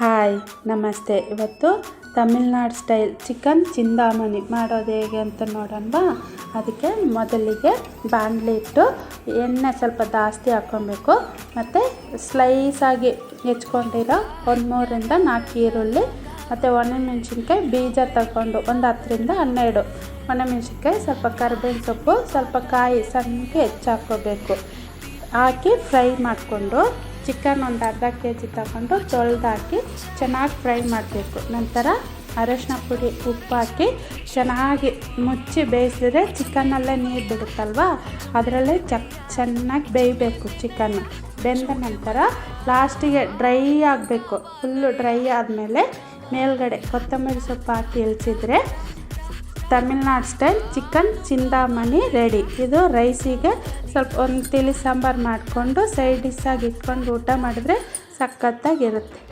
Hi ನಮಸ್ತೆ. ಇವತ್ತು Tamil Nadu style chicken ಚಿಂದಾಮಣಿ ಮಾಡೋದು ಹೇಗೆ ಅಂತ ನೋಡೋಣ. ಅದಕ್ಕೆ ಮೊದಲಿಗೆ ಬಾಣಲೆ ಇಟ್ಟು ಎಣ್ಣೆ ಸ್ವಲ್ಪ ಜಾಸ್ತಿ ಹಾಕ್ಕೊಬೇಕು. ಮತ್ತು ಸ್ಲೈಸಾಗಿ ಹೆಚ್ಕೊಂಡಿರೋ ಒಂದು 3ರಿಂದ 4 ಈರುಳ್ಳಿ ಮತ್ತು ಒಣಮೆಣ್ಸಿನ್ಕಾಯಿ ಬೀಜ ತಗೊಂಡು ಒಂದು 10ರಿಂದ 12 ಒಣಮೆಣ್ಸಿನ್ಕಾಯಿ, ಸ್ವಲ್ಪ ಕರಿಬೇವಿನ ಸೊಪ್ಪು, ಸ್ವಲ್ಪ ಕಾಯಿ ಸಣ್ಣಗೆ ಹೆಚ್ಚಾಕೋಬೇಕು. ಹಾಕಿ ಫ್ರೈ ಮಾಡಿಕೊಂಡು ಚಿಕನ್ ಒಂದು ಅರ್ಧ kg ತಗೊಂಡು ತೊಳೆದಾಕಿ ಚೆನ್ನಾಗಿ ಫ್ರೈ ಮಾಡಬೇಕು. ನಂತರ ಅರಶಿನ ಪುಡಿ, ಉಪ್ಪು ಹಾಕಿ ಚೆನ್ನಾಗಿ ಮುಚ್ಚಿ ಬೇಯಿಸಿದ್ರೆ ಚಿಕನ್ನಲ್ಲೇ ನೀರು ಬಿಡುತ್ತಲ್ವ, ಅದರಲ್ಲೇ ಚೆನ್ನಾಗಿ ಬೇಯಬೇಕು. ಚಿಕನ್ನು ಬೆಂದ ನಂತರ ಲಾಸ್ಟಿಗೆ ಡ್ರೈ ಆಗಬೇಕು. ಫುಲ್ಲು ಡ್ರೈ ಆದಮೇಲೆ ಮೇಲ್ಗಡೆ ಕೊತ್ತಂಬರಿ ಸೊಪ್ಪು ಹಾಕಿ ಇಳಿಸಿದ್ರೆ ತಮಿಳ್ನಾಡು ಸ್ಟೈಲ್ ಚಿಕನ್ ಚಿಂದಾಮಣಿ ರೆಡಿ. ಇದು ರೈಸಿಗೆ ಸ್ವಲ್ಪ ಒಂದು ತಿಳಿ ಸಾಂಬಾರು ಮಾಡಿಕೊಂಡು ಸೈಡ್ ಡಿಶ್ಶಾಗಿ ಇಟ್ಕೊಂಡು ಊಟ ಮಾಡಿದ್ರೆ ಸಖತ್ತಾಗಿರುತ್ತೆ.